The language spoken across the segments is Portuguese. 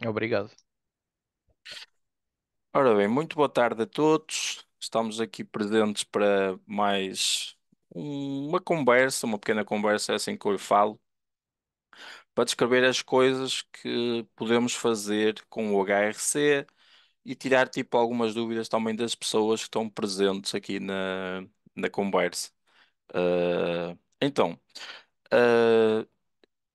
Obrigado. Ora bem, muito boa tarde a todos. Estamos aqui presentes para mais uma conversa, uma pequena conversa, é assim que eu lhe falo, para descrever as coisas que podemos fazer com o HRC e tirar tipo algumas dúvidas também das pessoas que estão presentes aqui na conversa. Então, ah,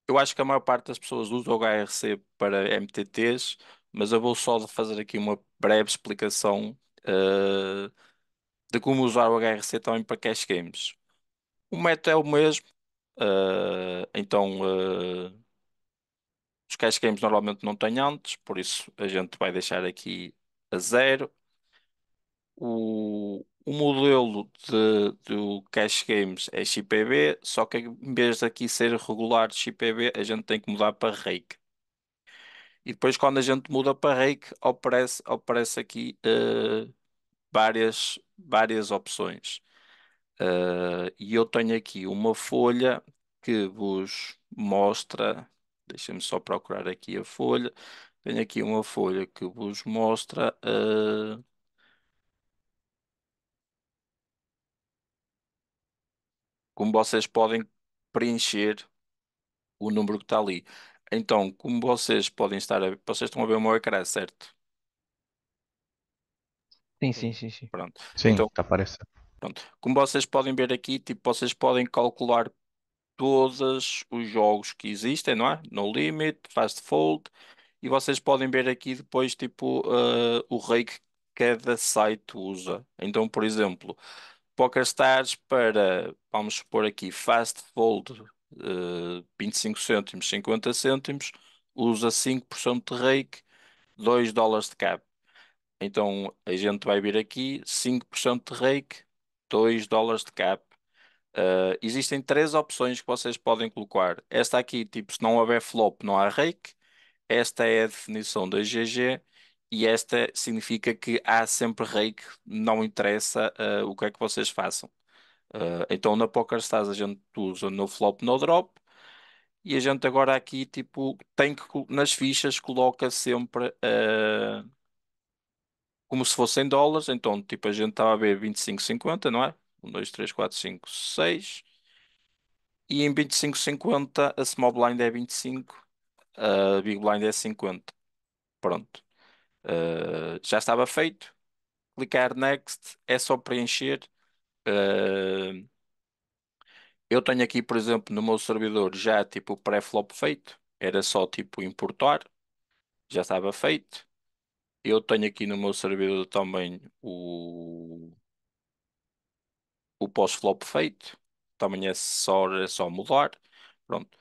eu acho que a maior parte das pessoas usa o HRC para MTTs, mas eu vou só fazer aqui uma breve explicação. ah, de como usar o HRC também para cash games. O método é o mesmo, então os cash games normalmente não têm antes, por isso a gente vai deixar aqui a zero. O modelo do cash games é XPB, só que em vez de aqui ser regular XPB, a gente tem que mudar para Rake. E depois quando a gente muda para Rake, aparece aqui várias opções. E eu tenho aqui uma folha que vos mostra. Deixem-me só procurar aqui a folha. Tenho aqui uma folha que vos mostra como vocês podem preencher o número que está ali. Então, como vocês podem estar a... Vocês estão a ver o meu ecrã, certo? Sim, sim, sim, sim. Pronto. Sim, Então, está aparecendo. pronto. Como vocês podem ver aqui, tipo, vocês podem calcular todos os jogos que existem, não é? No Limit, Fast Fold, e vocês podem ver aqui depois, tipo, o rate que cada site usa. Então, por exemplo, PokerStars para, vamos supor aqui, Fast Fold, 25 cêntimos, 50 cêntimos, usa 5% de rake, $2 de cap. Então, a gente vai vir aqui, 5% de rake, $2 de cap. Existem três opções que vocês podem colocar. Esta aqui, tipo, se não houver flop, não há rake. Esta é a definição da GG. E esta significa que há sempre rake, não interessa, o que é que vocês façam. Então na PokerStars a gente usa no flop, no drop. E a gente agora aqui, tipo, tem que, nas fichas, coloca sempre, como se fossem dólares. Então, tipo, a gente estava a ver 25,50, não é? 1, 2, 3, 4, 5, 6. E em 25,50 a small blind é 25, a big blind é 50. Pronto. Já estava feito. Clicar next, é só preencher. Uh, eu tenho aqui, por exemplo, no meu servidor já tipo o pré-flop feito. Era só tipo importar, já estava feito. Eu tenho aqui no meu servidor também o pós-flop feito. Também é só mudar. Pronto.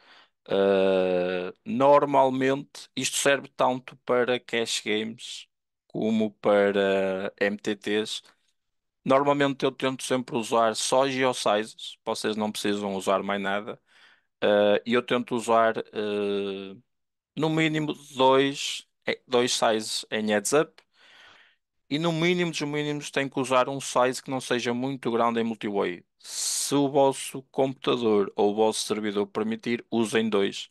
Normalmente isto serve tanto para cash games como para MTTs. Normalmente eu tento sempre usar só geosizes, vocês não precisam usar mais nada. E eu tento usar no mínimo dois sizes em heads up, e no mínimo dos mínimos tem que usar um size que não seja muito grande em multiway. Se o vosso computador ou o vosso servidor permitir, usem dois,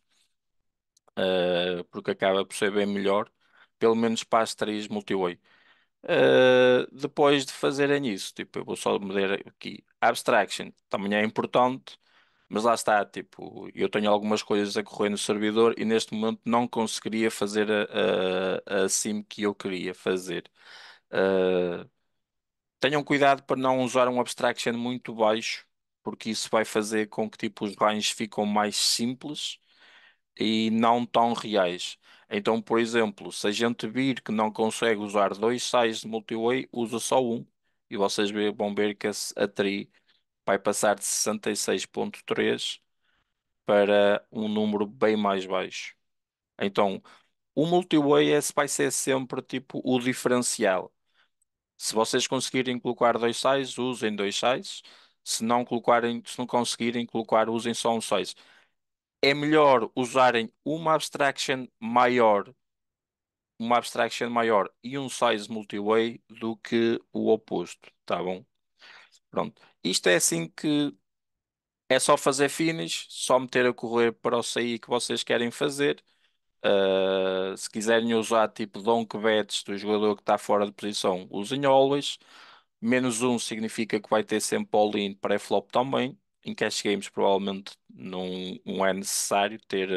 porque acaba por ser bem melhor, pelo menos para as três multiway. Depois de fazerem isso, tipo, eu vou só meter aqui abstraction, também é importante, mas lá está, tipo, eu tenho algumas coisas a correr no servidor e neste momento não conseguiria fazer a sim que eu queria fazer. Uh, Tenham cuidado para não usar um abstraction muito baixo, porque isso vai fazer com que tipo, os ranges ficam mais simples e não tão reais. Então, por exemplo, se a gente vir que não consegue usar dois sizes de multiway, usa só um. E vocês vão ver que a tree vai passar de 66,3 para um número bem mais baixo. Então, o multiway vai ser sempre tipo o diferencial. Se vocês conseguirem colocar dois sizes, usem dois sizes. Se não conseguirem colocar, usem só um size. É melhor usarem uma abstraction maior e um size multiway do que o oposto, tá bom? Pronto. Isto é assim que é só fazer finish, só meter a correr para o CI que vocês querem fazer. Se quiserem usar tipo donk bets do jogador que está fora de posição, usem always. -1 significa que vai ter sempre all-in pré-flop também. Em cash games provavelmente não é necessário ter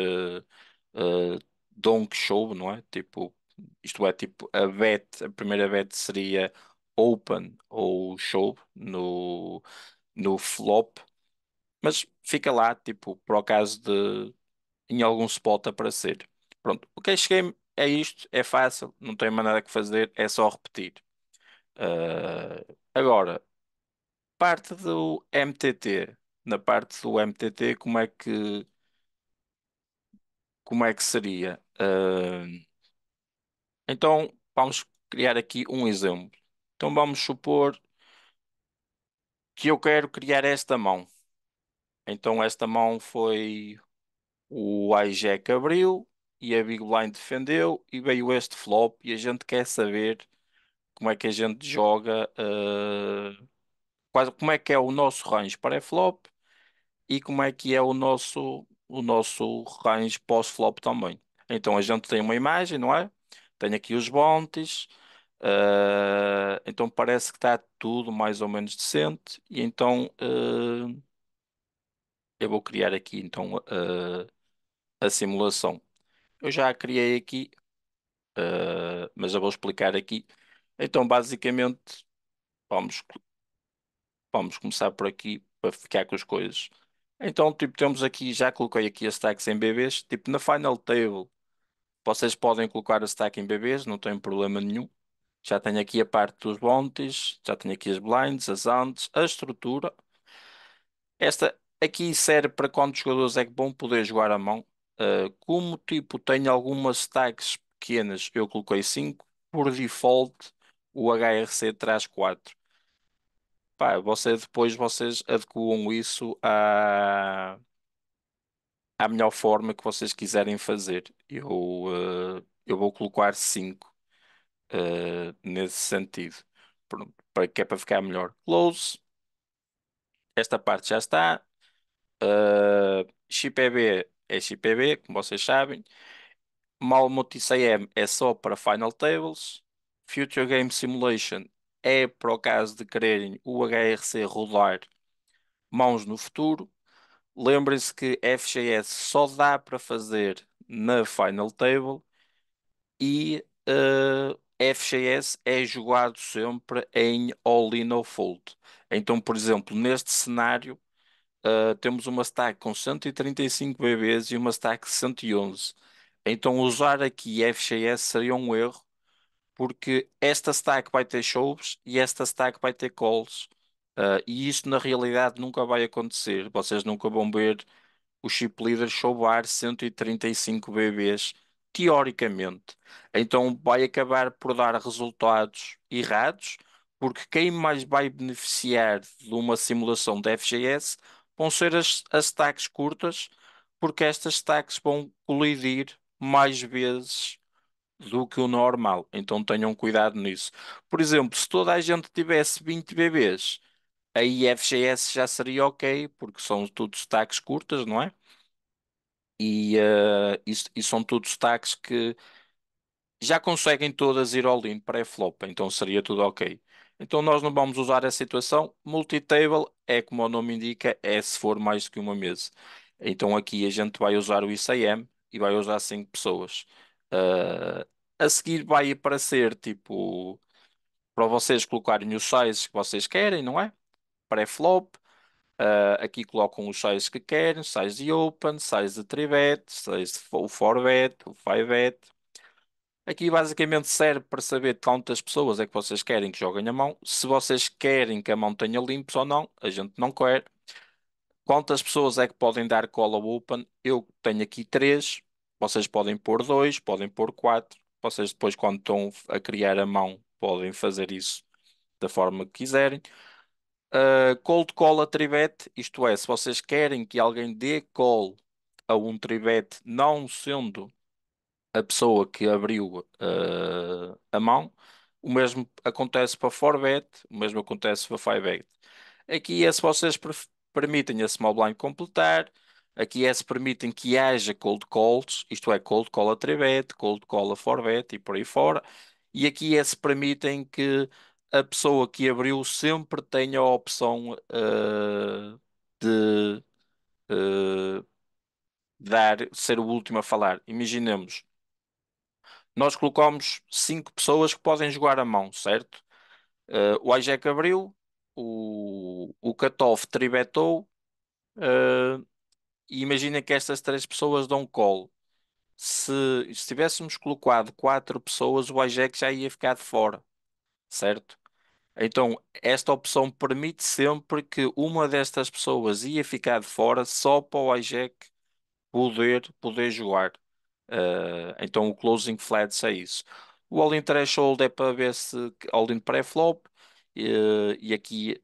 donk show, não é? Tipo, isto é tipo a primeira bet seria open ou show no flop, mas fica lá, tipo, por acaso de em algum spot aparecer. Pronto, o cash game é isto, é fácil, não tem mais nada que fazer, é só repetir. Agora, parte do MTT. Na parte do MTT, como é que seria? Então, vamos criar aqui um exemplo. Então, vamos supor que eu quero criar esta mão. Então, esta mão foi o hijack que abriu e a Big Blind defendeu e veio este flop e a gente quer saber como é que a gente joga, como é que é o nosso range pré-flop e como é que é o nosso range pós-flop também. Então a gente tem uma imagem, não é? Tem aqui os bounties, então parece que está tudo mais ou menos decente e então eu vou criar aqui então a simulação. Eu já a criei aqui, mas eu vou explicar aqui. Então basicamente vamos Vamos começar por aqui para ficar com as coisas. Então, tipo, temos aqui, já coloquei aqui as stacks em BBs. Tipo, na Final Table, vocês podem colocar a stack em BBs, não tem problema nenhum. Já tenho aqui a parte dos bounties, já tenho aqui as blinds, as antes, a estrutura. Esta aqui serve para quantos jogadores é que vão poder jogar a mão. Como, tipo, tenho algumas stacks pequenas, eu coloquei 5. Por default, o HRC traz 4. Pá, vocês adequam isso à melhor forma que vocês quiserem fazer. Eu vou colocar 5 nesse sentido. Pronto, que é para ficar melhor. Close, esta parte já está. XPB é XPB, como vocês sabem. Malmut ICM é só para Final Tables. Future Game Simulation é para o caso de quererem o HRC rodar mãos no futuro. Lembrem-se que FGS só dá para fazer na Final Table e FGS é jogado sempre em All-in ou Fold. Então, por exemplo, neste cenário, temos uma stack com 135 BBs e uma stack de 111. Então, usar aqui FGS seria um erro, porque esta stack vai ter shows e esta stack vai ter calls. E isto na realidade nunca vai acontecer. Vocês nunca vão ver o chip leader chovar 135 BBs, teoricamente. Então vai acabar por dar resultados errados, porque quem mais vai beneficiar de uma simulação de FGS vão ser as stacks curtas, porque estas stacks vão colidir mais vezes do que o normal. Então tenham cuidado nisso. Por exemplo, se toda a gente tivesse 20 BBs, aí FGS já seria ok, porque são tudo stacks curtas, não é? E são tudo stacks que já conseguem todas ir all-in pré-flop, então seria tudo ok. Então nós não vamos usar essa situação. Multi-table é como o nome indica, é se for mais do que uma mesa. Então aqui a gente vai usar o ICM e vai usar 5 pessoas. Ah, a seguir vai aparecer tipo para vocês colocarem os sizes que vocês querem, não é? Pré-flop. Aqui colocam os sizes que querem, size de open, size de 3-bet, size de o 4-bet, o 5-bet. Aqui basicamente serve para saber quantas pessoas é que vocês querem que joguem a mão. Se vocês querem que a mão tenha limpos ou não, a gente não quer. Quantas pessoas é que podem dar call ao open? Eu tenho aqui 3. Vocês podem pôr 2, podem pôr 4. Vocês depois, quando estão a criar a mão, podem fazer isso da forma que quiserem. Cold call a tribet, isto é, se vocês querem que alguém dê call a um tribet, não sendo a pessoa que abriu a mão, o mesmo acontece para 4bet, o mesmo acontece para 5bet. Aqui é se vocês permitem a small blind completar, Aqui é se permitem que haja cold calls, isto é, cold call a 3bet, cold call a 4bet e por aí fora. E aqui é se permitem que a pessoa que abriu sempre tenha a opção de eh, ser o último a falar. Imaginemos, nós colocamos 5 pessoas que podem jogar a mão, certo? O hijack abriu, o cutoff tribetou, uh, e imagina que estas 3 pessoas dão call. Se tivéssemos colocado 4 pessoas, o hijack já ia ficar de fora, certo? Então, esta opção permite sempre que uma destas pessoas ia ficar de fora só para o hijack poder jogar. Então, o closing flats é isso. O all-in threshold é para ver se all-in pré-flop, e aqui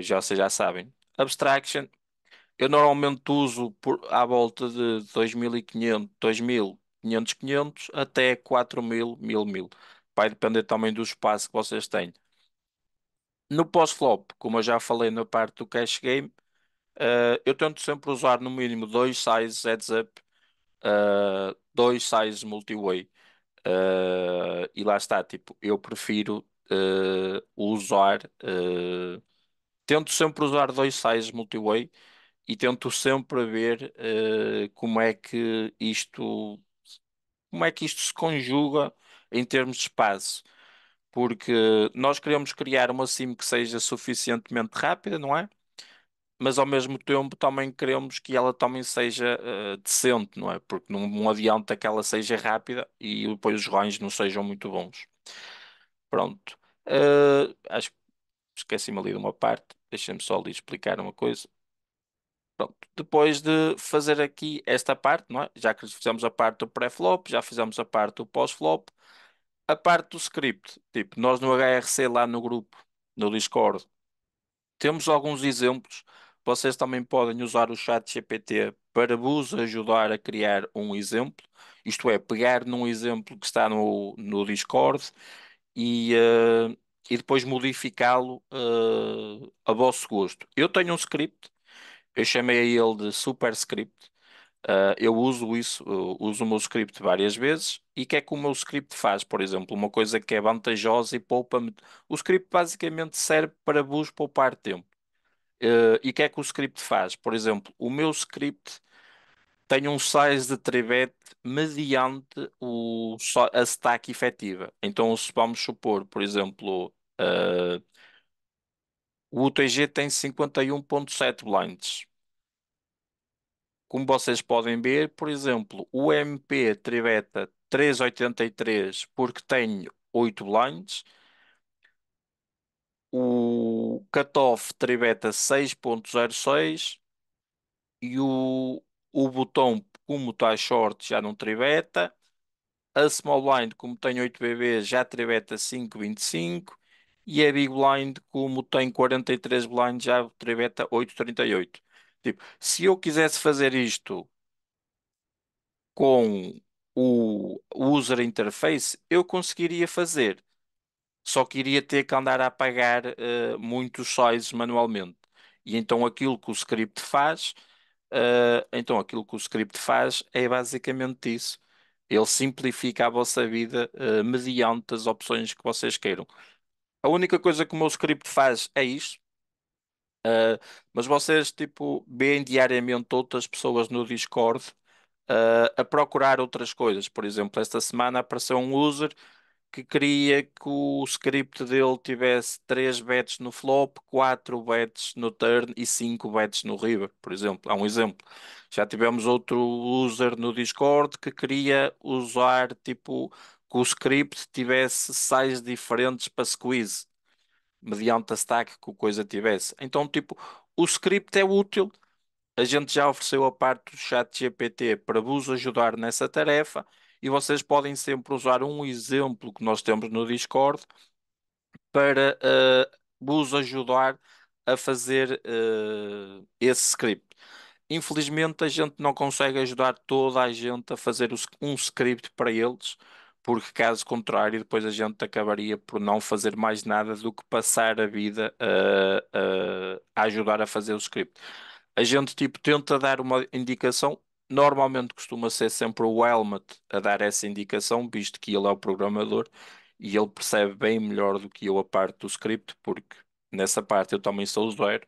já vocês já sabem. Abstraction, eu normalmente uso à volta de 2.500, 2.000, 500, 500 até 4.000, 1.000, 1.000. Vai depender também do espaço que vocês têm. No pós-flop, como eu já falei na parte do cash game, eu tento sempre usar no mínimo dois sizes heads up, dois sizes multi-way. E lá está, tipo, eu prefiro usar. Tento sempre usar dois sizes multi-way e tento sempre ver como é que isto se conjuga em termos de espaço. Porque nós queremos criar uma sim que seja suficientemente rápida, não é? Mas ao mesmo tempo também queremos que ela também seja decente, não é? Porque não adianta que ela seja rápida e depois os ranges não sejam muito bons. Pronto. Acho que esqueci-me ali de uma parte. Deixa-me só ali explicar uma coisa. Pronto. Depois de fazer aqui esta parte, não é? Já que fizemos a parte do pré-flop, já fizemos a parte do pós-flop, a parte do script. Tipo, nós no HRC lá no grupo, no Discord, temos alguns exemplos. Vocês também podem usar o chat GPT para vos ajudar a criar um exemplo. Isto é, pegar num exemplo que está no Discord e depois modificá-lo a vosso gosto. Eu tenho um script, eu chamei a ele de Super Script. Eu uso isso, uso o meu script várias vezes. E o que é que o meu script faz? Por exemplo, uma coisa que é vantajosa e poupa-me. O script basicamente serve para vos poupar tempo. E o que é que o script faz? Por exemplo, o meu script tem um size de trivete mediante a stack efetiva. Então, se vamos supor, por exemplo, o UTG tem 51,7 blinds. Como vocês podem ver, por exemplo, o MP triveta 3,83 porque tem 8 blinds. O cutoff triveta 6,06 e o botão, como está short, já não triveta. A small blind, como tem 8 BBs, já triveta 5,25 e a big blind, como tem 43 blinds, já triveta 8,38. Tipo, se eu quisesse fazer isto com o user interface, eu conseguiria fazer. Só que iria ter que andar a apagar muitos sizes manualmente. E então aquilo que o script faz é basicamente isso. Ele simplifica a vossa vida mediante as opções que vocês queiram. A única coisa que o meu script faz é isto. Mas vocês tipo veem diariamente outras pessoas no Discord a procurar outras coisas. Por exemplo, esta semana apareceu um user que queria que o script dele tivesse 3 bets no flop, 4 bets no turn e 5 bets no river, por exemplo. Há um exemplo. Já tivemos outro user no Discord que queria usar, tipo, que o script tivesse size diferentes para squeeze, mediante a stack que o coisa tivesse. Então, tipo, o script é útil. A gente já ofereceu a parte do chat GPT para vos ajudar nessa tarefa e vocês podem sempre usar um exemplo que nós temos no Discord para vos ajudar a fazer esse script. Infelizmente, a gente não consegue ajudar toda a gente a fazer um script para eles, porque caso contrário, depois a gente acabaria por não fazer mais nada do que passar a vida a ajudar a fazer o script. A gente tipo tenta dar uma indicação. Normalmente costuma ser sempre o Helmut a dar essa indicação, visto que ele é o programador e ele percebe bem melhor do que eu a parte do script, porque nessa parte eu também sou zero.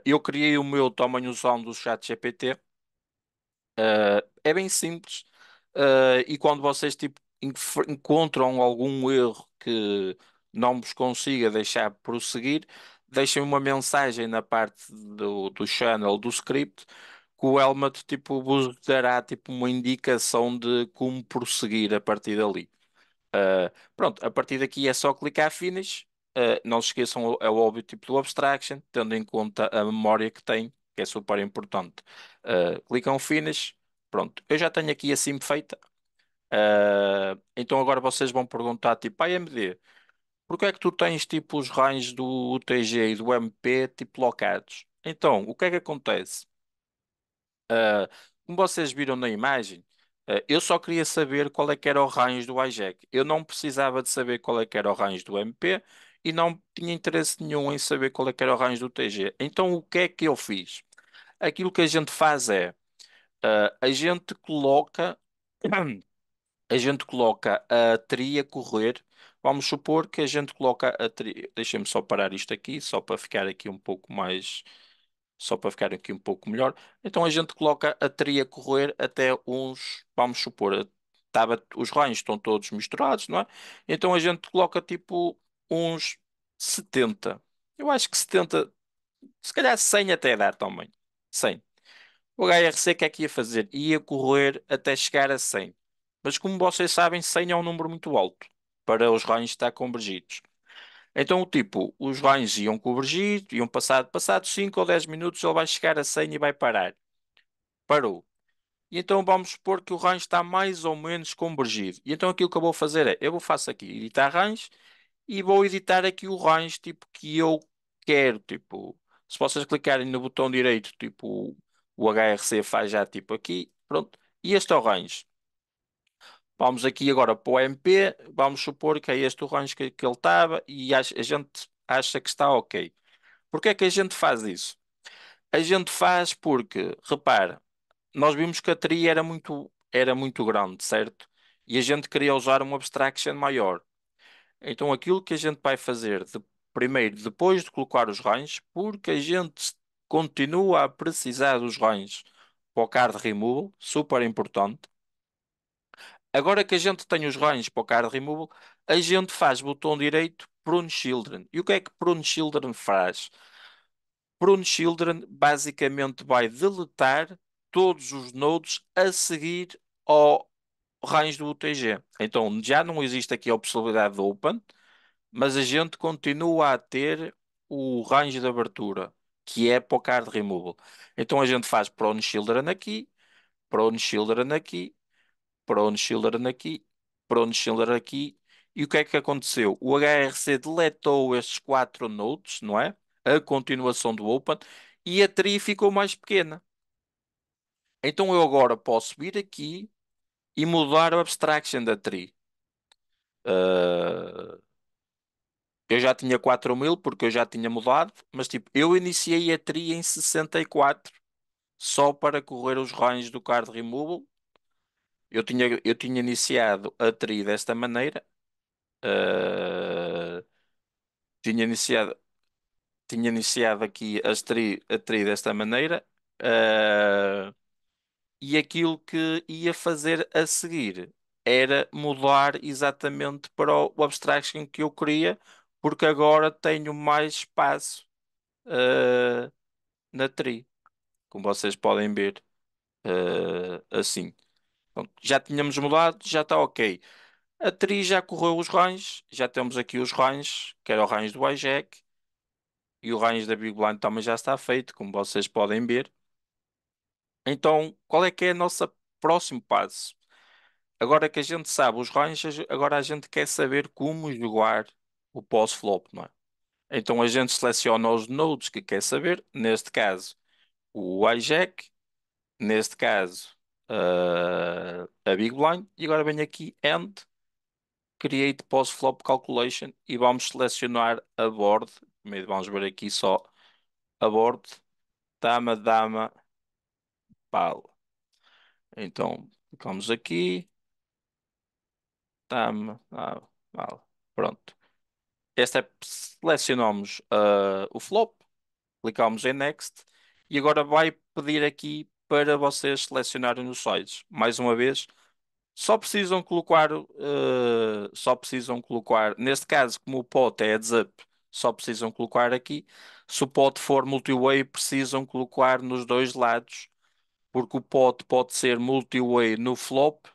Eu criei o meu também usando o ChatGPT. É bem simples. E quando vocês tipo, encontram algum erro que não vos consiga deixar prosseguir, deixem uma mensagem na parte do channel do script que o Helmut tipo, vos dará tipo, uma indicação de como prosseguir a partir dali. Pronto, a partir daqui é só clicar Finish. Não se esqueçam, é o óbvio tipo do Abstraction, tendo em conta a memória que tem, que é super importante. Clicam Finish. Pronto, eu já tenho aqui a sim feita. Então agora vocês vão perguntar tipo, AMD, porque é que tu tens tipo os ranges do UTG e do MP tipo locados? Então, o que é que acontece? Como vocês viram na imagem, eu só queria saber qual é que era o range do hijack. Eu não precisava de saber qual é que era o range do MP e não tinha interesse nenhum em saber qual é que era o range do TG. Então o que é que eu fiz? Aquilo que a gente faz é, a gente coloca, a gente coloca a TRI a correr. Vamos supor que a gente coloca a TRI. Deixem-me só parar isto aqui, só para ficar aqui um pouco mais só para ficar aqui um pouco melhor. Então a gente coloca a tria a correr até uns, vamos supor, os ranhos estão todos misturados, não é? Então a gente coloca tipo uns 70. Eu acho que 70, se calhar 100 até dar também. 100. O HRC que é que ia fazer? Ia correr até chegar a 100. Mas como vocês sabem, 100 é um número muito alto para os ranhos estar convergidos. Então, tipo, os ranhos iam convergir, iam passados 5 ou 10 minutos, ele vai chegar a 100 e vai parar. Parou. E então vamos supor que o range está mais ou menos convergido. E então aquilo que eu vou fazer é, eu vou faço aqui, editar range, e vou editar aqui o range, tipo, que eu quero, tipo, se vocês clicarem no botão direito, tipo, o HRC faz já, tipo, aqui, pronto. E este é o range. Vamos aqui agora para o MP, vamos supor que é este o range que ele estava e a gente acha que está ok. Porque é que a gente faz isso? A gente faz porque, repara, nós vimos que a TRI era muito grande, certo? E a gente queria usar um abstraction maior. Então aquilo que a gente vai fazer primeiro, depois de colocar os ranges, porque a gente continua a precisar dos ranges para o card removal, super importante. Agora que a gente tem os ranges para o card removal, a gente faz botão direito Prune Children. E o que é que Prune Children faz? Prune Children basicamente vai deletar todos os nodes a seguir ao range do UTG. Então já não existe aqui a possibilidade de open, mas a gente continua a ter o range de abertura, que é para o card removal. Então a gente faz Prone Children aqui, Prone Children aqui, Prone Children aqui, Prone Children aqui. E o que é que aconteceu? O HRC deletou estes quatro nodes, não é? A continuação do Open, e a tree ficou mais pequena. Então eu agora posso vir aqui e mudar o abstraction da tree. Uh, eu já tinha 4000 porque eu já tinha mudado, mas tipo, eu iniciei a tree em 64 só para correr os ranges do card removal. Eu tinha iniciado a tree desta maneira. Uh, tinha iniciado, tinha iniciado aqui a tree desta maneira. Uh, e aquilo que ia fazer a seguir era mudar exatamente para o abstraction que eu queria, porque agora tenho mais espaço uh, na tree, como vocês podem ver, assim. Pronto, já tínhamos mudado, já está ok. A tree já correu os ranges, já temos aqui os ranges, que era o range do iJack, e o range da Big Blind também já está feito, como vocês podem ver. Então, qual é que é o nosso próximo passo? Agora que a gente sabe os ranges, agora a gente quer saber como jogar o pós-flop, não é? Então a gente seleciona os nodes que quer saber, neste caso o hijack, neste caso a Big Blind, e agora venho aqui End, Create Post-Flop Calculation e vamos selecionar a board. Primeiro vamos ver aqui só a board. dama, dama, pala. Então, clicamos aqui, dama, pala. Pronto. Esta é, selecionamos o flop, clicamos em Next e agora vai pedir aqui para vocês selecionarem os size. Mais uma vez, só precisam colocar, neste caso, como o pot é heads up, só precisam colocar aqui. Se o pot for multi-way, precisam colocar nos dois lados, porque o pot pode ser multi-way no flop,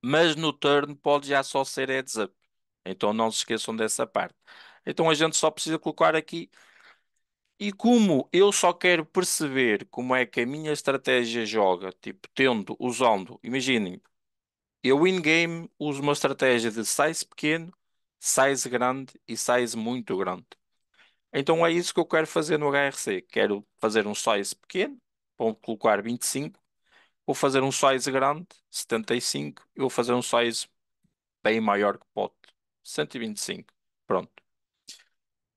mas no turn pode já só ser heads up. Então não se esqueçam dessa parte. Então a gente só precisa colocar aqui. E como eu só quero perceber como é que a minha estratégia joga, tipo, usando, imaginem, eu in-game uso uma estratégia de size pequeno, size grande e size muito grande. Então é isso que eu quero fazer no HRC. Quero fazer um size pequeno, vou colocar 25, vou fazer um size grande, 75, e vou fazer um size bem maior que pote, 125. Pronto.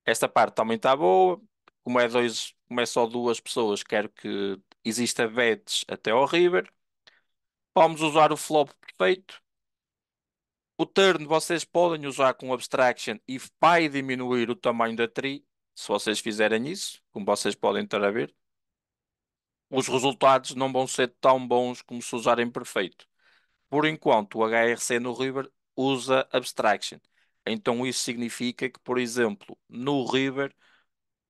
Esta parte também está boa. Como é só duas pessoas, quero que exista bets até ao river. Vamos usar o flop perfeito. O turn vocês podem usar com abstraction e vai diminuir o tamanho da tree, se vocês fizerem isso, como vocês podem estar a ver. Os resultados não vão ser tão bons como se usarem perfeito. Por enquanto, o HRC no River usa abstraction. Então isso significa que, por exemplo, no River,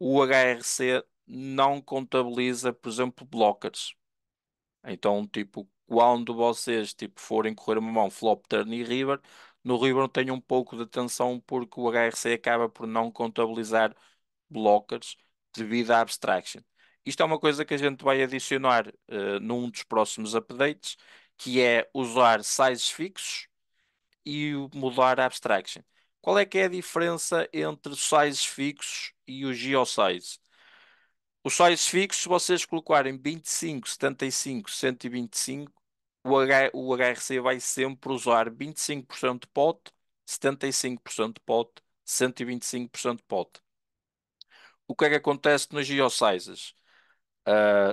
o HRC não contabiliza, por exemplo, blockers. Então, tipo, quando vocês tipo, forem correr uma mão flop, turn e river, no river tenham um pouco de atenção porque o HRC acaba por não contabilizar blockers devido à abstraction. Isto é uma coisa que a gente vai adicionar num dos próximos updates, que é usar sizes fixos e mudar a abstraction. Qual é que é a diferença entre os sizes fixos e o geosize? Os sais fixos, se vocês colocarem 25, 75, 125, o HRC vai sempre usar 25% de pot, 75% de pot, 125% de pot. O que é que acontece nos geosizes?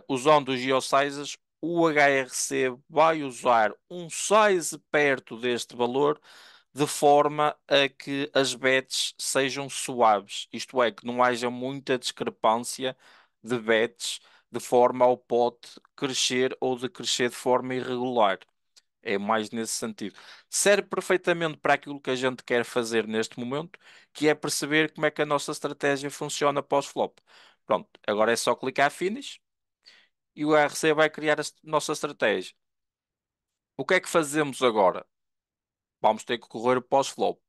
Usando os geosizes, o HRC vai usar um size perto deste valor de forma a que as bets sejam suaves, isto é, que não haja muita discrepância de bets de forma ao pote crescer ou decrescer de forma irregular. É mais nesse sentido. Serve perfeitamente para aquilo que a gente quer fazer neste momento, que é perceber como é que a nossa estratégia funciona pós-flop. Pronto, agora é só clicar Finish e o RC vai criar a nossa estratégia. O que é que fazemos agora? Vamos ter que correr o pós-flop.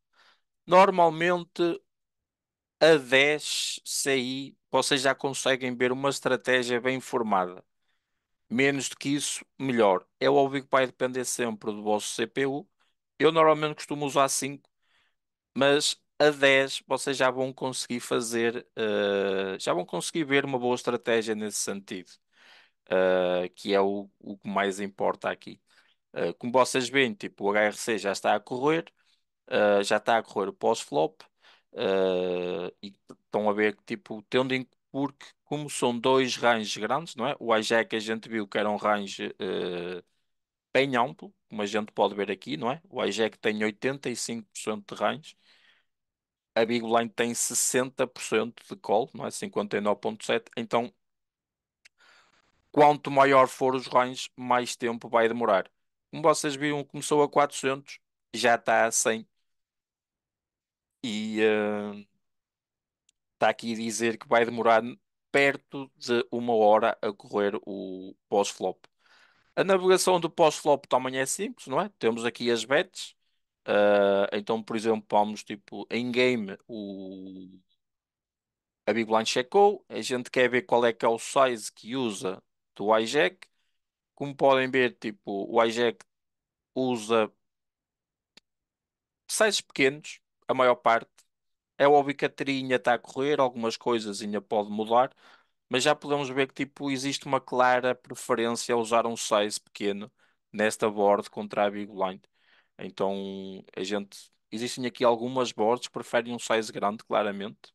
Normalmente a 10 CI vocês já conseguem ver uma estratégia bem formada. Menos do que isso, melhor. É óbvio que vai depender sempre do vosso CPU. Eu normalmente costumo usar 5, mas a 10 vocês já vão conseguir fazer, já vão conseguir ver uma boa estratégia nesse sentido, que é o que mais importa aqui. Como vocês veem, tipo, o HRC já está a correr. Já está a correr o pós-flop, e estão a ver que tipo, porque como são dois ranges grandes, não é? O hijack a gente viu que era um range bem amplo, como a gente pode ver aqui, não é? O hijack tem 85% de range, a Big Blind tem 60% de call, não é? 59,7%. Então, quanto maior for os ranges, mais tempo vai demorar. Como vocês viram, começou a 400, já está a 100 e está aqui a dizer que vai demorar perto de 1 hora a correr o pós-flop. A navegação do pós-flop também é simples, não é? Temos aqui as bets. Então, por exemplo, vamos tipo em game a Big Blind checkou. A gente quer ver qual é que é o size que usa do hijack. Como podem ver, tipo, o hijack usa sizes pequenos, a maior parte. É óbvio que a trinha está a correr, algumas coisas ainda pode mudar. Mas já podemos ver que tipo, existe uma clara preferência a usar um size pequeno nesta board contra a Big Blind. Então, existem aqui algumas boards que preferem um size grande, claramente.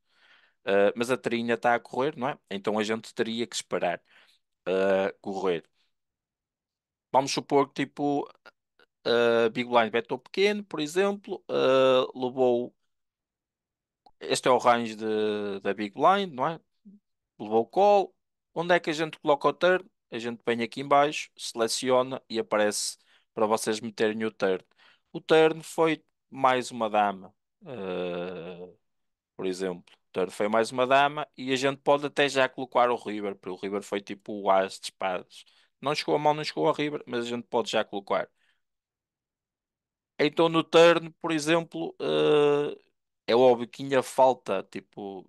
Mas a trinha está a correr, não é? Então a gente teria que esperar correr. Vamos supor que tipo Big Blind betou pequeno, por exemplo, levou. Este é o range da Big Blind, não é? Levou o call. Onde é que a gente coloca o turn? A gente vem aqui em baixo, seleciona e aparece para vocês meterem o turn. O turn foi mais uma dama, por exemplo. O turn foi mais uma dama e a gente pode até já colocar o river, porque o river foi tipo o as de espadas. Não chegou a mão, não chegou a river, mas a gente pode já colocar. Então no turn, por exemplo, é óbvio que ainda falta, tipo,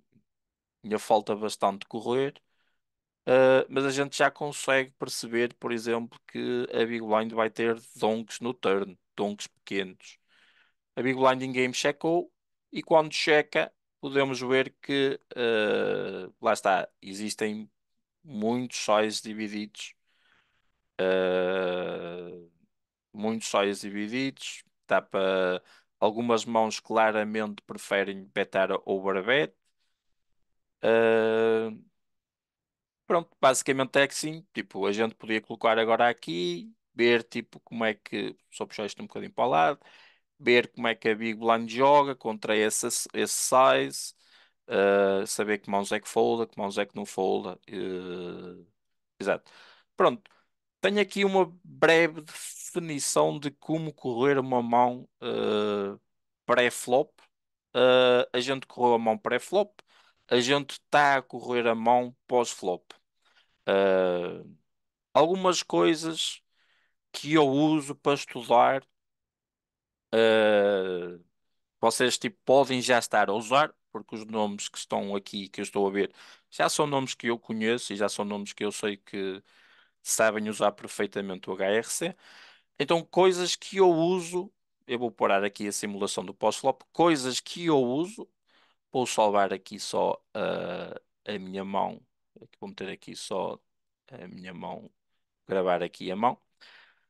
ainda falta bastante correr. Mas a gente já consegue perceber, por exemplo, que a Big Blind vai ter donks no turn, donks pequenos. A Big Blind in game checou e quando checa, podemos ver que lá está, existem muitos sizes divididos, uh, muitos sizes divididos. Dá para algumas mãos claramente preferem betar over bet. Uh, Pronto, basicamente é que sim. Tipo, a gente podia colocar agora aqui, ver tipo como é que, só puxar isto um bocadinho para o lado, ver como é que a Big Blind joga contra esse size, saber que mãos é que folda, que mãos é que não folda. Exato. Pronto, tenho aqui uma breve definição de como correr uma mão pré-flop. A gente correu a mão pré-flop, a gente está a correr a mão pós-flop. Uh, Algumas coisas que eu uso para estudar, uh, vocês tipo, podem já estar a usar, porque os nomes que estão aqui, que eu estou a ver, já são nomes que eu conheço e já são nomes que eu sei que sabem usar perfeitamente o HRC. Então, coisas que eu uso, eu vou parar aqui a simulação do pós-flop, coisas que eu uso, vou salvar aqui só a minha mão, vou meter aqui só a minha mão, gravar aqui a mão.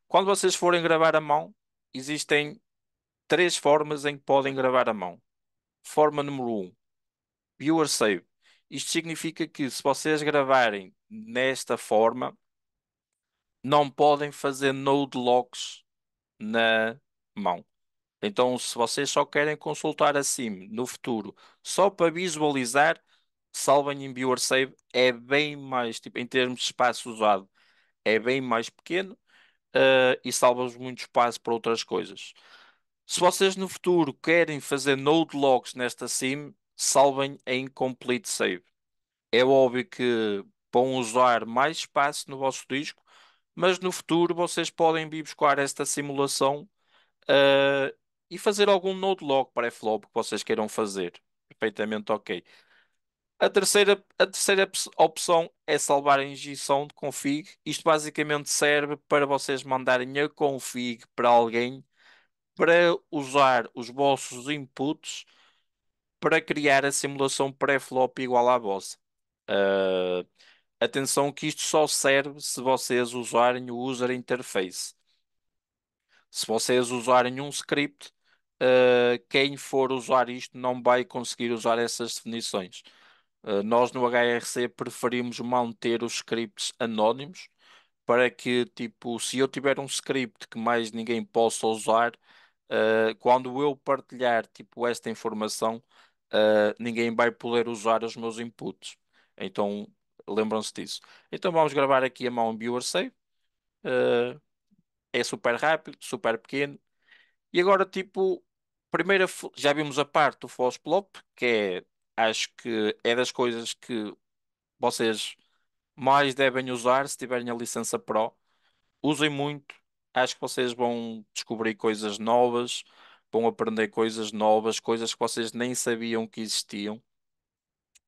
Quando vocês forem gravar a mão, existem três formas em que podem gravar a mão. Forma número um, viewer save. Isto significa que se vocês gravarem nesta forma, não podem fazer node locks na mão. Então, se vocês só querem consultar assim no futuro, só para visualizar, salvem em viewer save. É bem mais, tipo, em termos de espaço usado, é bem mais pequeno, e salva-vos muito espaço para outras coisas. Se vocês no futuro querem fazer node locks nesta sim, salvem em complete save. É óbvio que vão usar mais espaço no vosso disco, mas no futuro vocês podem vir buscar esta simulação e fazer algum node lock para flop que vocês queiram fazer. Perfeitamente ok. A terceira opção é salvar a injeção de config. Isto basicamente serve para vocês mandarem a config para alguém para usar os vossos inputs para criar a simulação pré-flop igual à vossa. Uh, Atenção que isto só serve se vocês usarem o user interface. Se vocês usarem um script, quem for usar isto não vai conseguir usar essas definições. Nós no HRC preferimos manter os scripts anónimos para que, tipo, se eu tiver um script que mais ninguém possa usar, quando eu partilhar, tipo, esta informação, ninguém vai poder usar os meus inputs. Então, lembram-se disso. Então, vamos gravar aqui a mão viewer save. Uh, é super rápido, super pequeno. E agora, tipo, já vimos a parte do false flop, que é, acho que é das coisas que vocês mais devem usar se tiverem a licença Pro. Usem muito. Acho que vocês vão descobrir coisas novas, vão aprender coisas novas, coisas que vocês nem sabiam que existiam.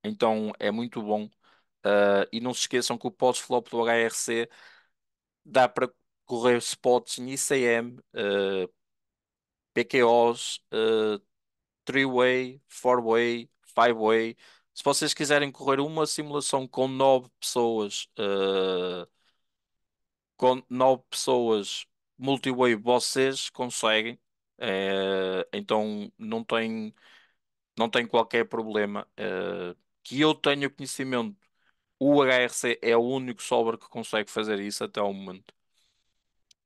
Então é muito bom. E não se esqueçam que o post-flop do HRC dá para correr spots em ICM, PKOs, three-way, four-way, five-way. Se vocês quiserem correr uma simulação com nove pessoas multi-way, vocês conseguem. Então não tem qualquer problema. que eu tenho conhecimento, o HRC é o único solver que consegue fazer isso até ao momento.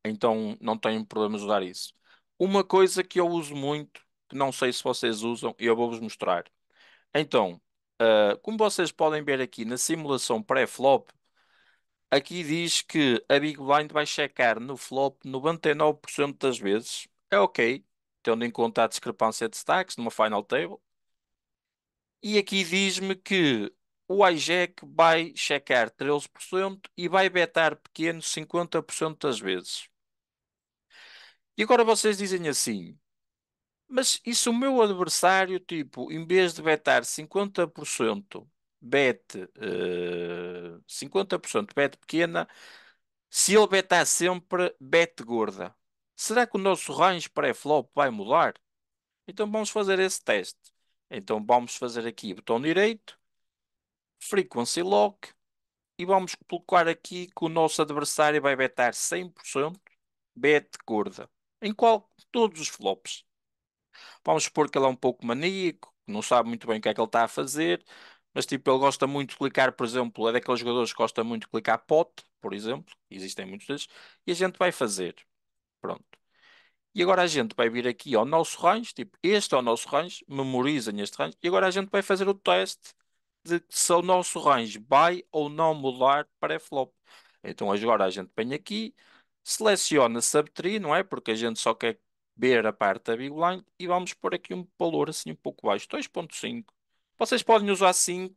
Então não tenho problemas de usar isso. Uma coisa que eu uso muito, que não sei se vocês usam, e eu vou-vos mostrar. Então, como vocês podem ver aqui na simulação pré-flop, aqui diz que a Big Blind vai checar no flop 99% das vezes. É ok, tendo em conta a discrepância de stacks numa final table. E aqui diz-me que o hijack vai checar 13% e vai betar pequeno 50% das vezes. E agora vocês dizem assim, mas e se o meu adversário, tipo, em vez de betar 50%, bete 50% bet pequena, se ele betar sempre bet gorda, será que o nosso range pré-flop vai mudar? Então vamos fazer esse teste. Então vamos fazer aqui botão direito, frequency lock, e vamos colocar aqui que o nosso adversário vai betar 100% bet gorda. Em qual? Todos os flops. Vamos supor que ele é um pouco maníaco, não sabe muito bem o que é que ele está a fazer, mas tipo, ele gosta muito de clicar, por exemplo, é daqueles jogadores que gosta muito de clicar pot, por exemplo, existem muitos desses, e a gente vai fazer. Pronto. E agora a gente vai vir aqui ao nosso range, tipo, este é o nosso range, memorizem este range, e agora a gente vai fazer o teste de se o nosso range vai ou não mudar para flop. Então agora a gente vem aqui, seleciona subtree, não é? Porque a gente só quer ver a parte da big line e vamos pôr aqui um valor assim um pouco baixo, 2,5. Vocês podem usar 5,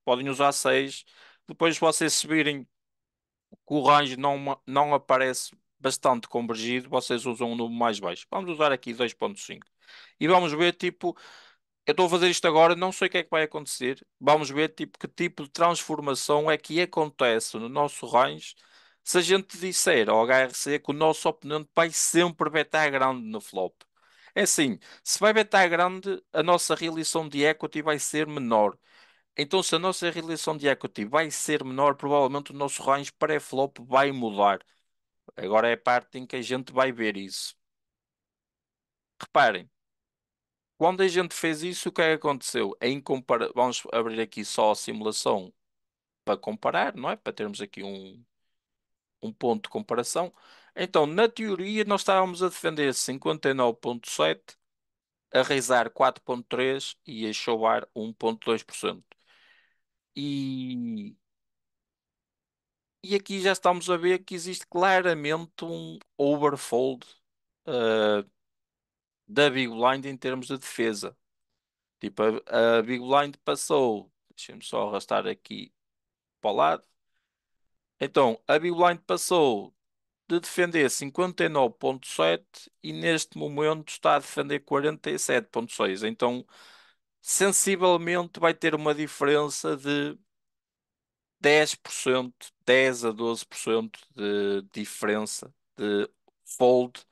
podem usar 6. Depois vocês subirem que o range não aparece bastante convergido, vocês usam um número mais baixo. Vamos usar aqui 2,5. E vamos ver, tipo, eu estou a fazer isto agora, não sei o que é que vai acontecer. Vamos ver, tipo, que tipo de transformação é que acontece no nosso range se a gente disser ao HRC que o nosso oponente vai sempre betar grande no flop. É assim, se vai betar grande, a nossa realização de equity vai ser menor. Então, se a nossa realização de equity vai ser menor, provavelmente o nosso range pré-flop vai mudar. Agora é a parte em que a gente vai ver isso. Reparem, quando a gente fez isso, o que é que aconteceu? Vamos abrir aqui só a simulação para comparar, não é? Para termos aqui um ponto de comparação. Então, na teoria, nós estávamos a defender 59,7, a raisar 4,3 e a chovar 1,2%. E E aqui já estamos a ver que existe claramente um overfold uh, da Big Blind em termos de defesa. Tipo, a Big Blind passou, deixa-me só arrastar aqui para o lado. Então, a Big Blind passou de defender 59,7 e neste momento está a defender 47,6. Então, sensivelmente vai ter uma diferença de 10%, 10 a 12% de diferença de fold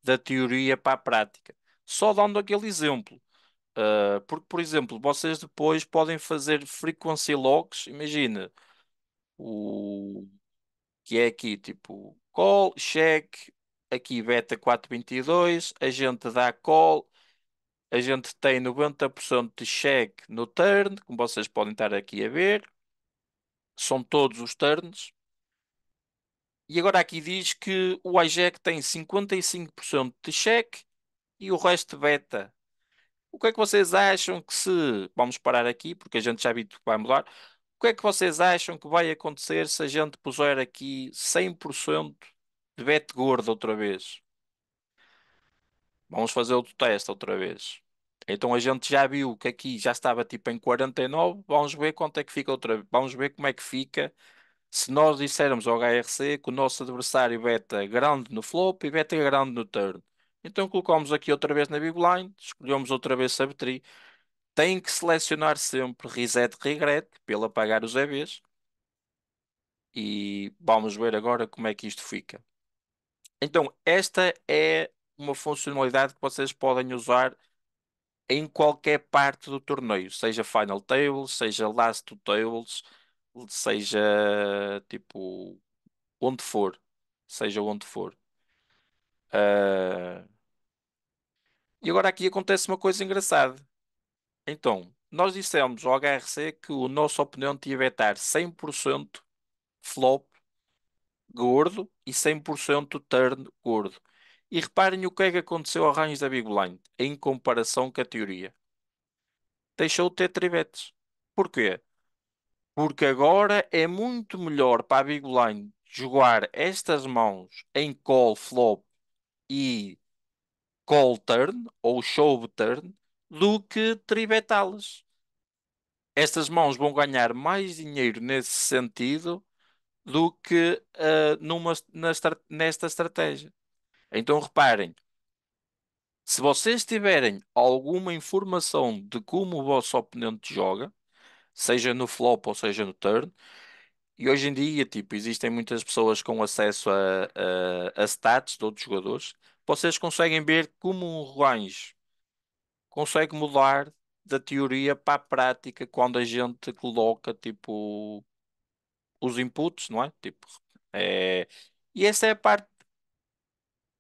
da teoria para a prática. Só dando aquele exemplo. Porque, por exemplo, vocês depois podem fazer frequency logs. Imagina o que é aqui, tipo, call, check, aqui beta 422, a gente dá call, a gente tem 90% de check no turn, como vocês podem estar aqui a ver, são todos os turns. E agora aqui diz que o hijack tem 55% de check e o resto beta. O que é que vocês acham que se... Vamos parar aqui, porque a gente já viu que vai mudar. O que é que vocês acham que vai acontecer se a gente puser aqui 100% de bet gordo outra vez? Vamos fazer outro teste outra vez. Então a gente já viu que aqui já estava tipo em 49. Vamos ver quanto é que fica outra vez. Vamos ver como é que fica se nós dissermos ao HRC que o nosso adversário beta grande no flop e beta grande no turn. Então colocamos aqui outra vez na Big Blind, escolhemos outra vez Subtree. Tem que selecionar sempre Reset Regret para ele apagar os EVs. E vamos ver agora como é que isto fica. Então, esta é uma funcionalidade que vocês podem usar em qualquer parte do torneio, seja Final Tables, seja Last Two Tables, seja tipo onde for, seja onde for. Ah, e agora aqui acontece uma coisa engraçada. Então, nós dissemos ao HRC que o nosso oponente ia betar 100% flop gordo e 100% turn gordo. E reparem o que é que aconteceu ao range da Big Blind em comparação com a teoria. Deixou de ter trivetes. Porquê? Porque agora é muito melhor para a Big Blind jogar estas mãos em call flop e call turn ou shove turn do que tribetá-las. Estas mãos vão ganhar mais dinheiro nesse sentido do que nesta estratégia. Então reparem, se vocês tiverem alguma informação de como o vosso oponente joga, seja no flop ou seja no turn, e hoje em dia, tipo, existem muitas pessoas com acesso a stats de outros jogadores, vocês conseguem ver como um range consegue mudar da teoria para a prática quando a gente coloca, tipo, os inputs, não é? Tipo, é... E essa é a parte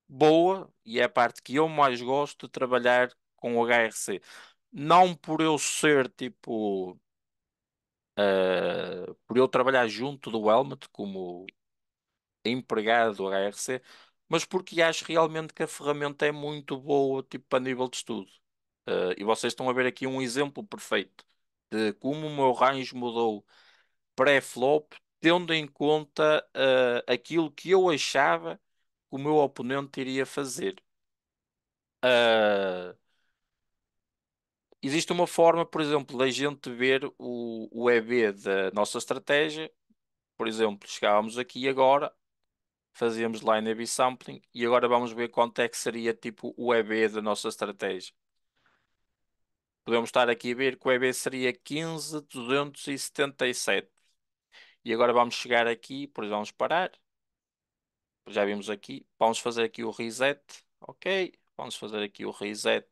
boa e é a parte que eu mais gosto de trabalhar com o HRC. Não por eu ser tipo, por eu trabalhar junto do Helmet como empregado do HRC, mas porque acho realmente que a ferramenta é muito boa, tipo, a nível de estudo. E vocês estão a ver aqui um exemplo perfeito de como o meu range mudou pré-flop, tendo em conta, aquilo que eu achava que o meu oponente iria fazer. Ah, existe uma forma, por exemplo, da gente ver o EV da nossa estratégia. Por exemplo, chegávamos aqui agora, fazíamos line A/B sampling e agora vamos ver quanto é que seria tipo o EV da nossa estratégia. Podemos estar aqui a ver que o EV seria 15.277. E agora vamos chegar aqui, por exemplo, vamos parar. Já vimos aqui. Vamos fazer aqui o reset. Ok. Vamos fazer aqui o reset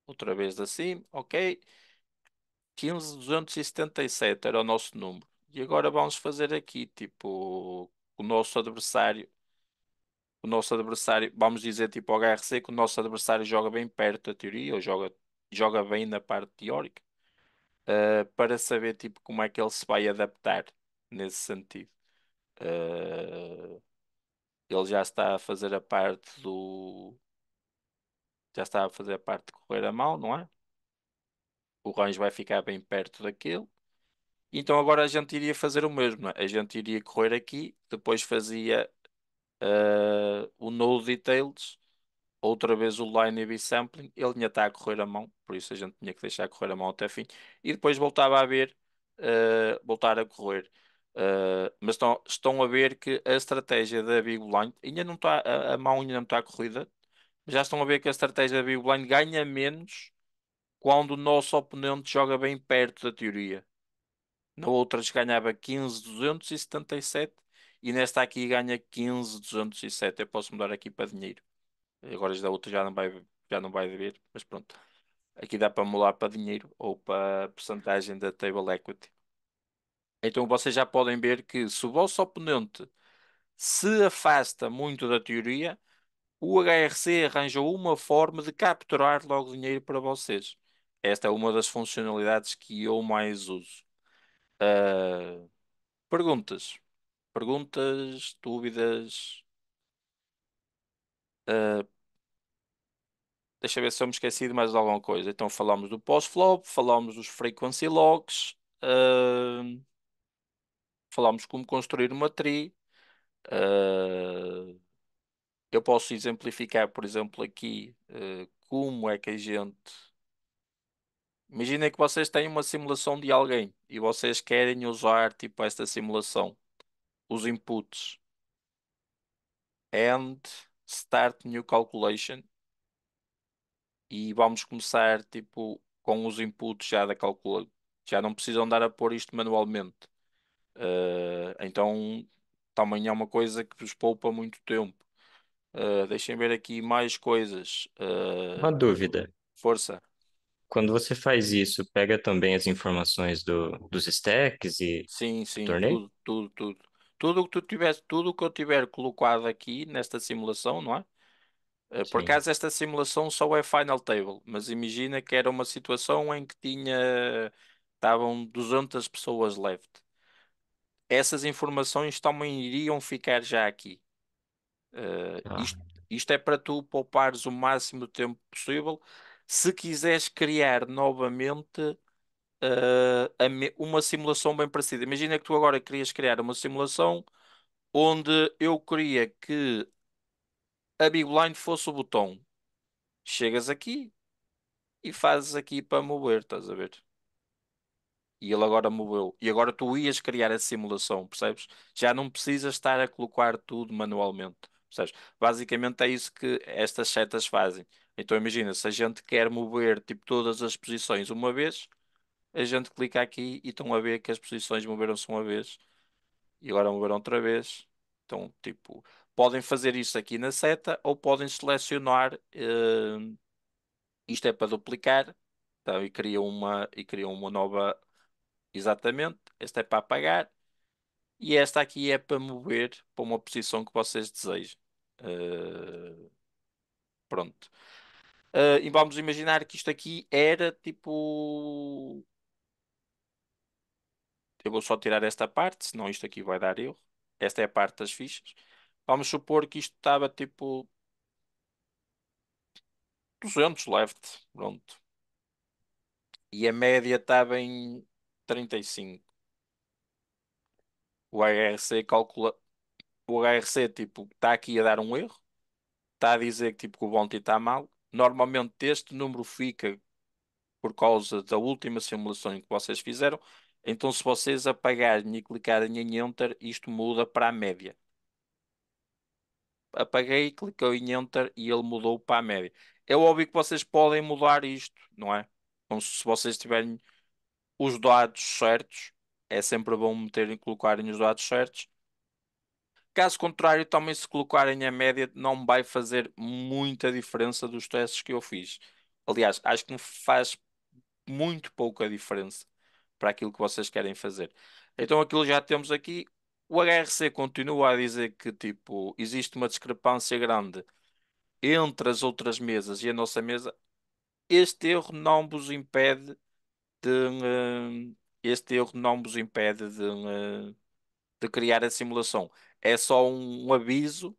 outra vez da cima. Ok. 15.277 era o nosso número. E agora vamos fazer aqui, tipo, o nosso adversário. O nosso adversário, vamos dizer, tipo, ao HRC, que o nosso adversário joga bem perto da teoria, ou joga bem na parte teórica, para saber, tipo, como é que ele se vai adaptar nesse sentido. Uh, ele já está a fazer a parte do. Já está a fazer a parte de correr a mão, não é? O range vai ficar bem perto daquele. Então agora a gente iria fazer o mesmo, não é? A gente iria correr aqui, depois fazia o node details, outra vez o line A/B sampling, ele ainda está a correr a mão, por isso a gente tinha que deixar correr a mão até fim, e depois voltava a ver, voltar a correr. Mas estão a ver que a estratégia da Big Blind ainda não está, a mão ainda não está corrida, já estão a ver que a estratégia da Big Blind ganha menos quando o nosso oponente joga bem perto da teoria. Na outra ganhava 15.277 e nesta aqui ganha 15.207. Eu posso mudar aqui para dinheiro. Agora da outra já não vai ver, mas pronto. Aqui dá para mudar para dinheiro ou para percentagem da table equity. Então vocês já podem ver que se o vosso oponente se afasta muito da teoria, o HRC arranjou uma forma de capturar logo dinheiro para vocês. Esta é uma das funcionalidades que eu mais uso. Ah, perguntas? Perguntas, dúvidas? Ah, deixa eu ver se eu me esqueci de mais alguma coisa. Então falamos do post-flop, falamos dos frequency logs, falamos como construir uma tree. ah, eu posso exemplificar, por exemplo, aqui, como é que a gente. Imaginem que vocês têm uma simulação de alguém e vocês querem usar tipo esta simulação, os inputs and start new calculation e vamos começar tipo com os inputs já da calcula. Já não precisam dar a pôr isto manualmente. Então também é uma coisa que vos poupa muito tempo. Deixem ver aqui mais coisas. Uma dúvida. Força. Quando você faz isso, pega também as informações dos stacks e Sim, do sim, torneio? tudo, tudo, tudo. Tudo o que tu tivesse, tudo o que eu tiver colocado aqui nesta simulação, não é? Por sim. acaso esta simulação só é Final Table, mas imagina que era uma situação em que estavam 200 pessoas left. Essas informações também iriam ficar já aqui. Uh, Ah, isto, isto é para tu poupares o máximo de tempo possível. Se quiseres criar novamente uma simulação bem parecida. Imagina que tu agora querias criar uma simulação onde eu queria que a Big Blind fosse o botão. Chegas aqui e fazes aqui para mover, estás a ver? E ele agora moveu. E agora tu ias criar a simulação, percebes? Já não precisas estar a colocar tudo manualmente, percebes? Basicamente é isso que estas setas fazem. Então imagina, se a gente quer mover tipo todas as posições uma vez, a gente clica aqui e estão a ver que as posições moveram-se uma vez e agora moveram outra vez. Então, tipo, podem fazer isso aqui na seta ou podem selecionar. Isto é para duplicar. Então, e criam uma nova. Exatamente. Esta é para apagar. E esta aqui é para mover para uma posição que vocês desejem. Eh, pronto. E vamos imaginar que isto aqui era tipo. Eu vou só tirar esta parte, senão isto aqui vai dar erro. Esta é a parte das fichas. Vamos supor que isto estava tipo 200 left. Pronto. E a média estava em 35. O HRC calcula. O HRC tipo está aqui a dar um erro. Está a dizer que tipo que o bounty está mal. Normalmente este número fica por causa da última simulação que vocês fizeram. Então, se vocês apagarem e clicarem em Enter, isto muda para a média. Apaguei, cliquei em Enter e ele mudou para a média. É óbvio que vocês podem mudar isto, não é? Então, se vocês tiverem os dados certos, é sempre bom meterem, colocarem os dados certos. Caso contrário, também se colocarem a média, não vai fazer muita diferença dos testes que eu fiz. Aliás, acho que me faz muito pouca diferença para aquilo que vocês querem fazer. Então, aquilo já temos aqui. O HRC continua a dizer que tipo, existe uma discrepância grande entre as outras mesas e a nossa mesa. Este erro não vos impede de, este erro não vos impede de criar a simulação. É só um aviso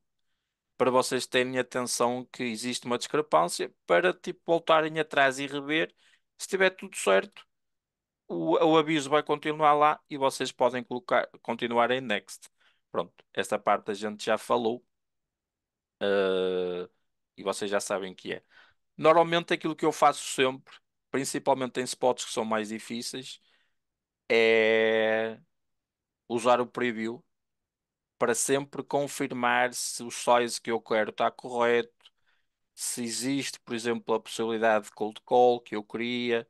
para vocês terem atenção que existe uma discrepância para tipo voltarem atrás e rever. Se estiver tudo certo, o aviso vai continuar lá e vocês podem continuar em next. Pronto, esta parte a gente já falou, e vocês já sabem o que é. Normalmente aquilo que eu faço sempre, principalmente em spots que são mais difíceis, é usar o preview para sempre confirmar se o size que eu quero está correto, se existe, por exemplo, a possibilidade de cold call que eu queria,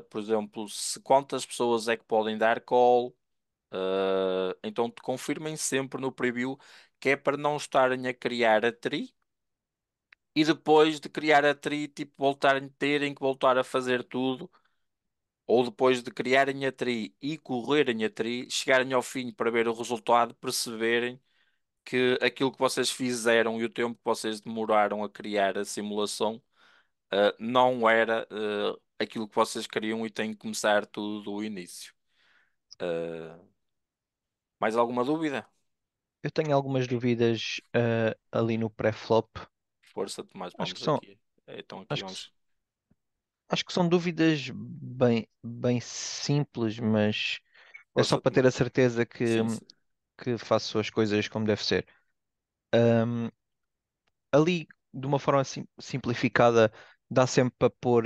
por exemplo, quantas pessoas é que podem dar call. Então confirmem sempre no preview que é para não estarem a criar a tree e depois de criar a tree, tipo, terem que voltar a fazer tudo, ou depois de criarem a tree e correrem a tree, chegarem ao fim para ver o resultado, perceberem que aquilo que vocês fizeram e o tempo que vocês demoraram a criar a simulação, não era, aquilo que vocês queriam e têm que começar tudo do início. Uh, Mais alguma dúvida? Eu tenho algumas dúvidas ali no pré-flop. Força, Tomás, Acho que vamos são, aqui. Então aqui acho que, vamos. acho que são dúvidas bem simples, mas é só Força, para ter a Tomás. certeza Sim, sim. que faço as coisas como deve ser. Ahm, Ali, de uma forma simplificada, dá sempre para pôr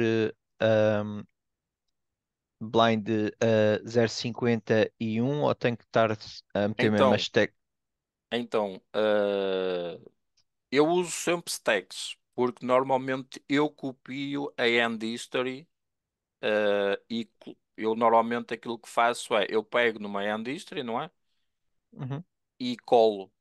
blind 0,51 ou tem que estar a meter mesmo Então, as tag? eu uso sempre stacks, porque normalmente eu copio a end history, eu normalmente aquilo que faço é eu pego numa end history, não é? Uhum, E colo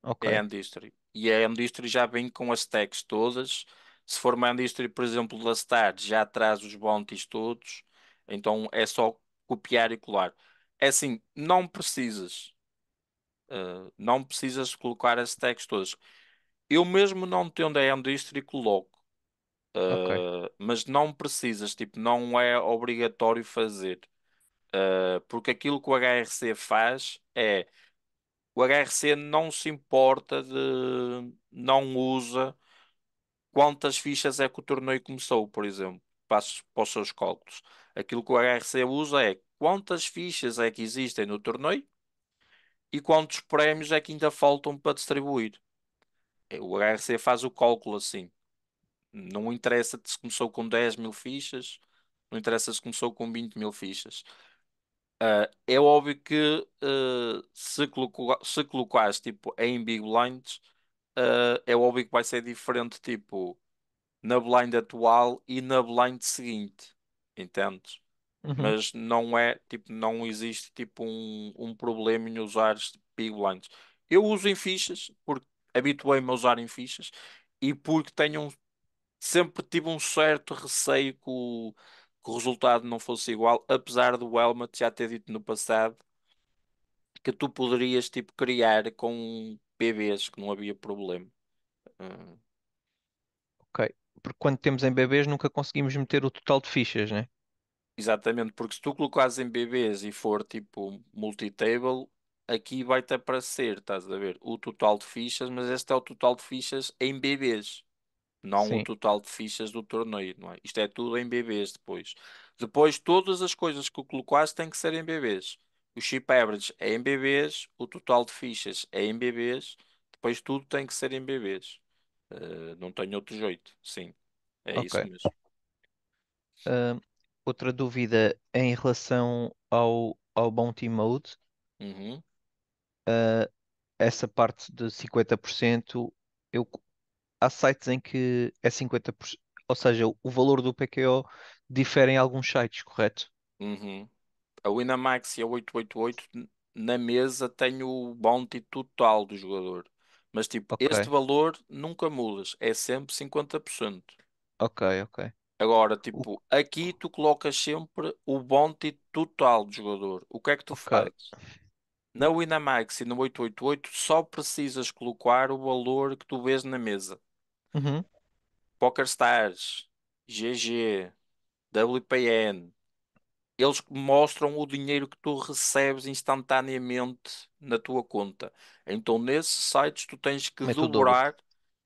a ok. end history. E a end history já vem com as tags todas. Se for uma end history, por exemplo, da Start, já traz os bounties todos. Então é só copiar e colar. É assim, não precisas colocar as tags todas. Eu mesmo não tendo a AMD History coloco. Ok. Mas não precisas, tipo, não é obrigatório fazer. Porque aquilo que o HRC faz é o HRC não se importa não usa quantas fichas é que o torneio começou, por exemplo, para os seus cálculos. Aquilo que o HRC usa é quantas fichas é que existem no torneio e quantos prémios é que ainda faltam para distribuir. O HRC faz o cálculo assim. Não interessa se começou com 10.000 fichas, não interessa se começou com 20.000 fichas. É óbvio que se colocares tipo, em Big Blinds, é óbvio que vai ser diferente tipo, na blind atual e na blind seguinte. Entendes? Uhum. Mas não é tipo, não existe tipo um problema em usar Big Blinds. Eu uso em fichas, porque habituei-me a usar em fichas e porque sempre tive um certo receio que o resultado não fosse igual, apesar do Helmut já ter dito no passado que tu poderias tipo criar com PBs que não havia problema. Hum, Ok. Porque quando temos em bebês nunca conseguimos meter o total de fichas, né? Exatamente, porque se tu colocares em BBs e for tipo multi-table, aqui vai-te aparecer, estás a ver, o total de fichas, mas este é o total de fichas em BBs. Não o Sim. total de fichas do torneio, não é? Isto é tudo em BBs depois. Depois, todas as coisas que colocaste têm que ser em BBs. O chip average é em BBs, o total de fichas é em BBs, depois tudo tem que ser em BBs. Não tenho outro jeito, sim, é Ok. isso mesmo. Ah, outra dúvida em relação ao Bounty Mode. Uhum, ah, essa parte de 50%, eu, há sites em que é 50%, ou seja, o valor do PKO difere em alguns sites, correto? uhum. A Winamax e a 888 na mesa tem o bounty total do jogador. Mas tipo, Ok, este valor nunca mudas, é sempre 50%. ok, ok. Agora, O- tipo, aqui tu colocas sempre o bounty total do jogador. O que é que tu ok. fazes? Na Winamax e no 888 só precisas colocar o valor que tu vês na mesa. Uhum. PokerStars, GG, WPN, eles mostram o dinheiro que tu recebes instantaneamente na tua conta. Então, nesses sites, tu tens que Mete o dobro. dobrar,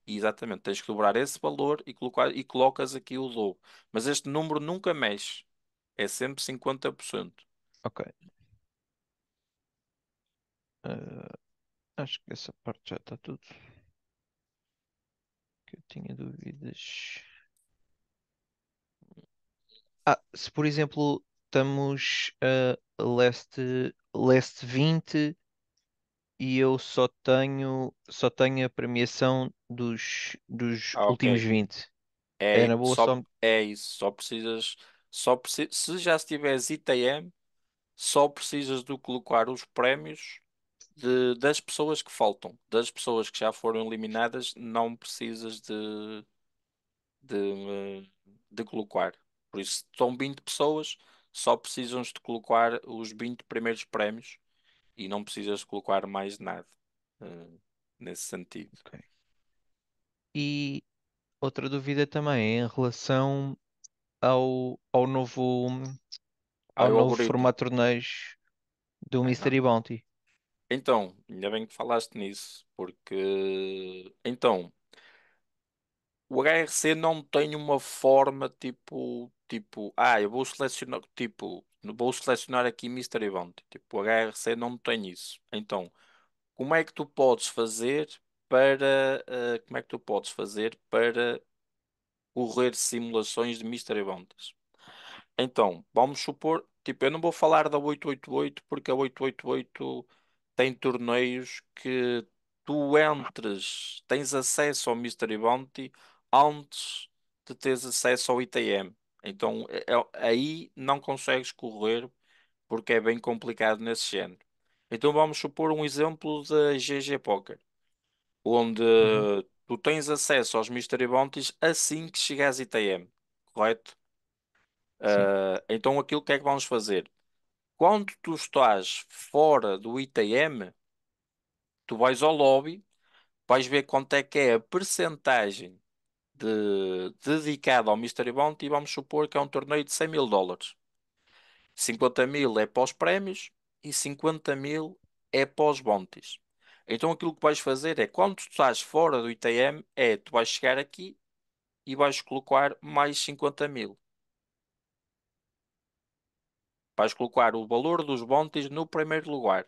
exatamente, tens que dobrar esse valor e colocas aqui o dobro. Mas este número nunca mexe, é sempre 50%. Ok. Ah, acho que essa parte já está tudo que eu tinha dúvidas. Se por exemplo estamos a leste 20 e eu só tenho a premiação dos últimos Ok, 20. É na boa só. é isso, se já estiveres ITM, só precisas de colocar os prémios das pessoas que faltam. Das pessoas que já foram eliminadas, não precisas de colocar. Por isso, estão 20 pessoas, só precisam de colocar os 20 primeiros prémios e não precisas de colocar mais nada, eh, nesse sentido. Ok. E outra dúvida também em relação ao novo Aí ao o novo algoritmo. formato de torneios do Aham. Mystery Bounty. Então, ainda bem que falaste nisso, porque então o HRC não tem uma forma eu vou selecionar aqui Mystery Bounty. Tipo, o HRC não tem isso. Então, como é que tu podes fazer como é que tu podes fazer para correr simulações de Mystery Bounties? Então, vamos supor, tipo, eu não vou falar da 888 porque a 888 tem torneios que tu entres, tens acesso ao Mystery Bounty antes de teres acesso ao ITM. Então, aí não consegues correr porque é bem complicado nesse género. Então, vamos supor um exemplo da GG Poker, onde Uhum. tu tens acesso aos Mystery Bounties assim que chegares ITM, correto? Sim. Então, aquilo que é que vamos fazer? Quando tu estás fora do ITM, tu vais ao lobby, vais ver quanto é que é a percentagem dedicada ao Mystery Bounty e vamos supor que é um torneio de 100 mil dólares. 50 mil é para os prémios e 50 mil é para os bounties. Então aquilo que vais fazer é, quando tu estás fora do ITM, tu vais chegar aqui e vais colocar mais 50 mil. Vais colocar o valor dos bounties no primeiro lugar,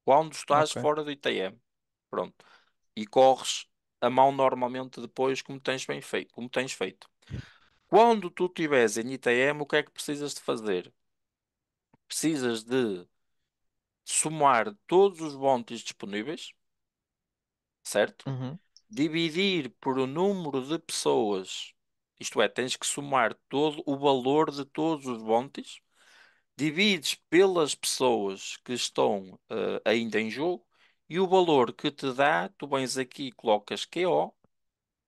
quando estás Ok, fora do ITM. Pronto. E corres a mão normalmente depois, como tens bem feito, como tens feito. Quando tu estiveres em ITM, o que é que precisas de fazer? Precisas de somar todos os bounties disponíveis, certo? uhum. Dividir por o número de pessoas, isto é, tens que somar todo o valor de todos os bounties, divides pelas pessoas que estão ainda em jogo e o valor que te dá, tu vens aqui e colocas QO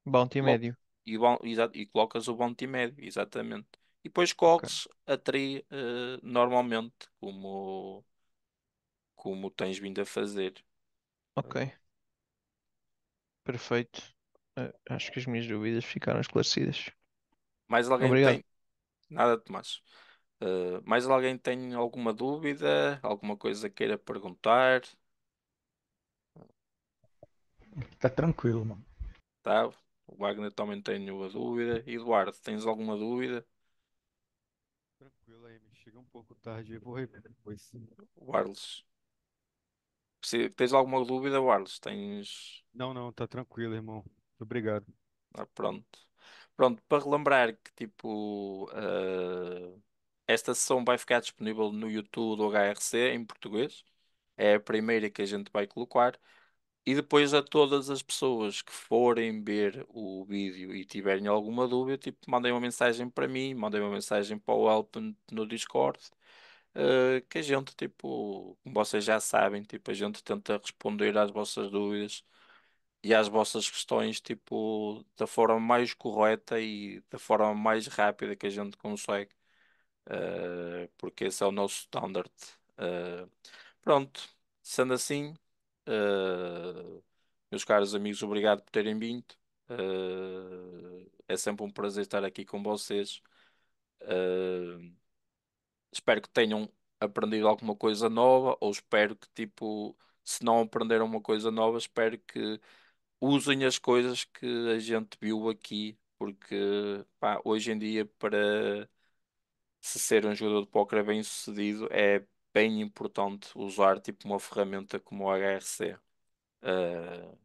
Bounty colo- médio. e colocas o bounty médio, exatamente. E depois Ok, corres a tri normalmente, como tens vindo a fazer. ok, perfeito. Acho que as minhas dúvidas ficaram esclarecidas. Mais alguém Obrigado. tem? Nada, Tomás. Mais alguém tem alguma dúvida? Alguma coisa queira perguntar? Tá tranquilo, mano. Tá? O Wagner também tem uma dúvida. Eduardo, tens alguma dúvida? Tranquilo aí, me chega um pouco tarde, eu vou rever depois. Warles, tens alguma dúvida, Warles? Tens. Não, não, tá tranquilo, irmão. Muito obrigado. Pronto. Pronto, para relembrar que tipo esta sessão vai ficar disponível no YouTube do HRC em português. É a primeira que a gente vai colocar. E depois a todas as pessoas que forem ver o vídeo e tiverem alguma dúvida, tipo, mandem uma mensagem para mim, mandem uma mensagem para o Help no Discord, que a gente, tipo, como vocês já sabem, tipo, a gente tenta responder às vossas dúvidas e às vossas questões, tipo, da forma mais correta e da forma mais rápida que a gente consegue, porque esse é o nosso standard. Uh, Pronto, sendo assim, meus caros amigos, obrigado por terem vindo. É sempre um prazer estar aqui com vocês. Uh, Espero que tenham aprendido alguma coisa nova, ou espero que, tipo, se não aprenderam uma coisa nova, espero que usem as coisas que a gente viu aqui, porque pá, hoje em dia, para se ser um jogador de póquer bem sucedido, é bem importante usar tipo uma ferramenta como o HRC. Uh,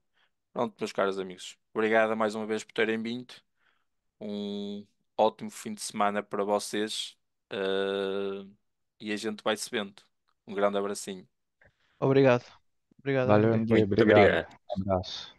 Pronto, meus caros amigos, obrigado mais uma vez por terem vindo. Um ótimo fim de semana para vocês. uh, e a gente vai se vendo. Um grande abracinho. Obrigado. Obrigado, Valeu, MD. MD. Muito Obrigado. obrigado. Abraço.